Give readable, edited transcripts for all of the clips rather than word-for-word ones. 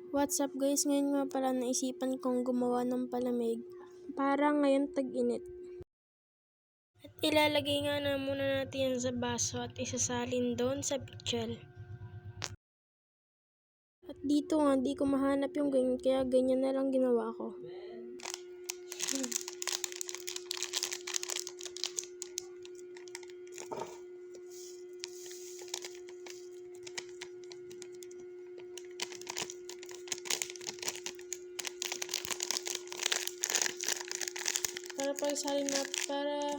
What's up guys, ngayon nga pala naisipan kong gumawa ng palamig para ngayon tag-init. At ilalagay nga na muna natin yan sa baso at isasalin doon sa pichel. At dito nga, di ko mahanap yung ganyan, kaya ganyan na lang ginawa ko. Para pagsalin natin,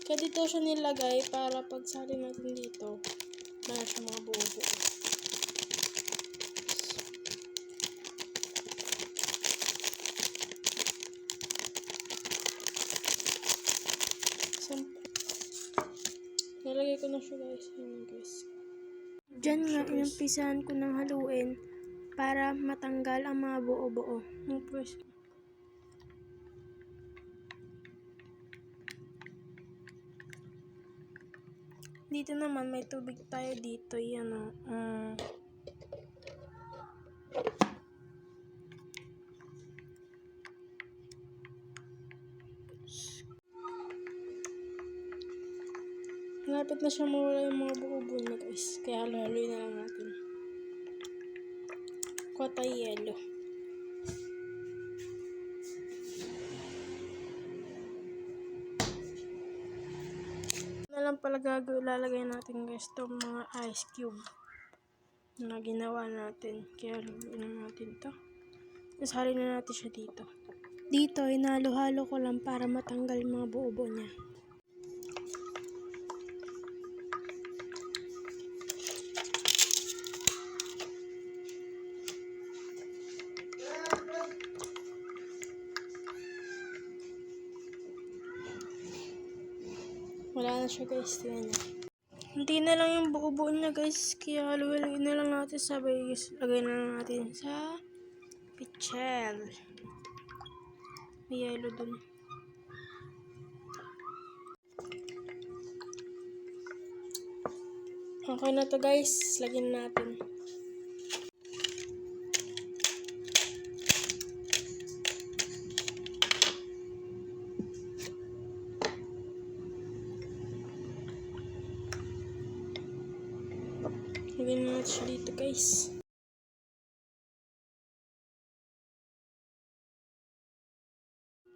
kaya dito siya nilagay para pagsalin natin dito, para siya mga buo-buo. Nilagay ko na siya guys. Diyan nga, inumpisahan ko ng haluin para matanggal ang mga buo-buo. Dito naman may tubig tayo dito, yan o. Malapit na siya mawala yung mga buo-buo na guys, kaya haluin na lang natin. Kuha tayo yelo. Na lang pala ilalagay natin guys itong mga ice cube na ginawa natin, kaya haluin na natin ito. Tapos halin na natin siya dito. Dito inalo-halo ko lang para matanggal yung mga buo-buo niya. Wala na siya guys, tingnan niya. Hindi na lang yung buo-buo niya guys, kaya haluin na lang natin, sabay lagay na lang natin sa pichel. May yelo dun. Okay na to guys, lagyan natin. Lagyan na natin siya dito guys.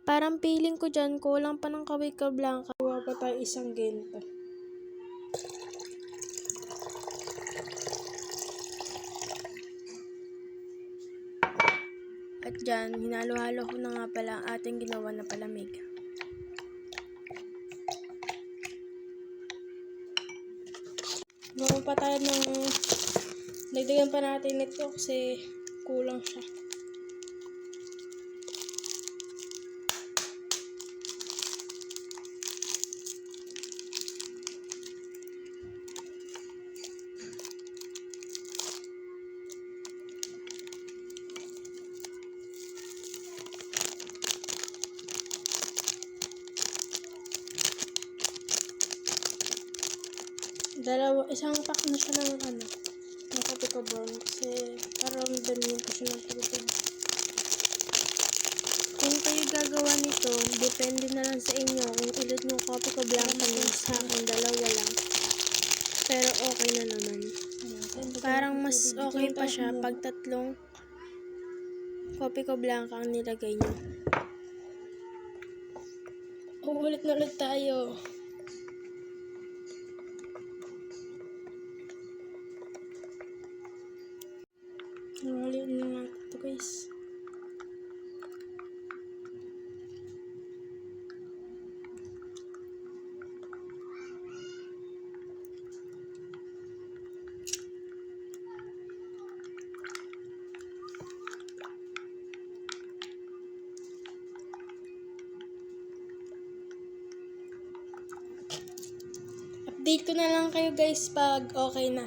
Parang feeling ko dyan, kulang pa ng kawika blanca. Kuha pa tayo isang gento. At dyan, hinalo-halo ko na nga pala ang ating ginawa na palamig. Gawin pa tayo ng dagdagan pa natin ito kasi kulang siya. Isang pack na siya ng coffee ko brown kasi parang damihan ko siya ng tubig. Kung kayo gagawa nito, depende na lang sa inyo kung ilan yung coffee ko blanca niyo. Sa akin, dalawa lang. Pero okay na naman. Parang mas okay pa siya pag tatlong coffee ko blanca ang nilagay nyo. Ulit na ulit tayo. Nangaliin na natin ito guys. Update ko na lang kayo guys pag okay na.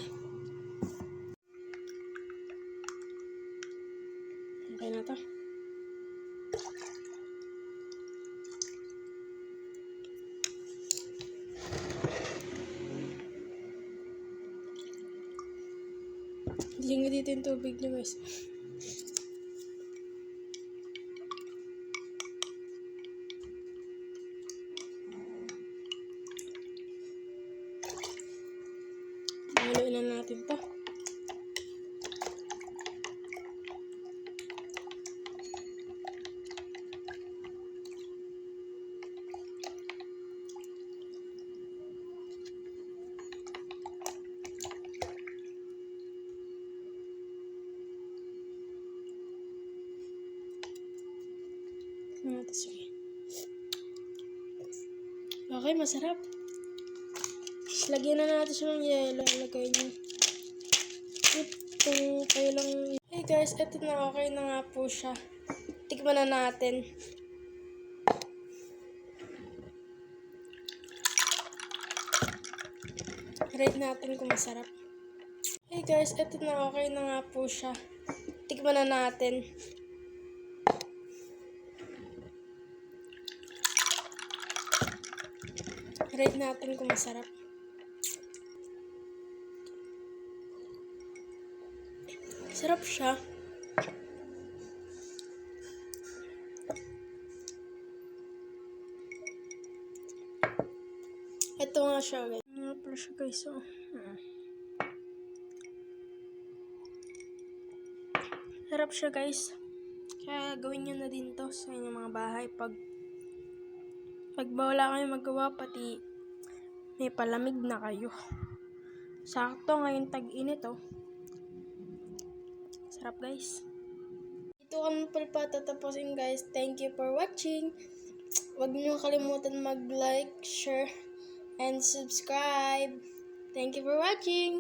Okay na to. Hindi nga dito yung tubig niya guys. natin to. Sige. Okay, masarap. Lagyan na natin siya ng yelo. Lagay niyo. Kung kayo lang... Hey guys, eto na. Okay na nga po siya. Tikman na natin. Rate natin kung masarap. Hey guys, eto na. Okay na nga po siya. Tikman na natin. Rate natin kung masarap. Sarap siya. Ito nga siya guys. Ano pala siya guys. Oh. Sarap siya guys. Kaya gawin nyo na din to sa inyong mga bahay. Pag wala kayo magawa, pati may palamig na kayo. Sakto ngayon tag-init oh. Sarap guys. Ito kami pala patatapusin guys. Thank you for watching. Huwag niyo kalimutan mag-like, share, and subscribe. Thank you for watching.